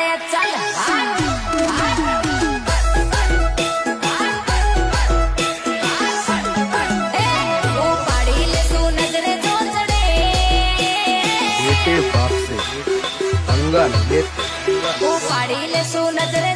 પડે ચાલ પાડી લેશું નજરે જો ચડે बेटे बाप से पंगा ले પાડી લેશું નજરે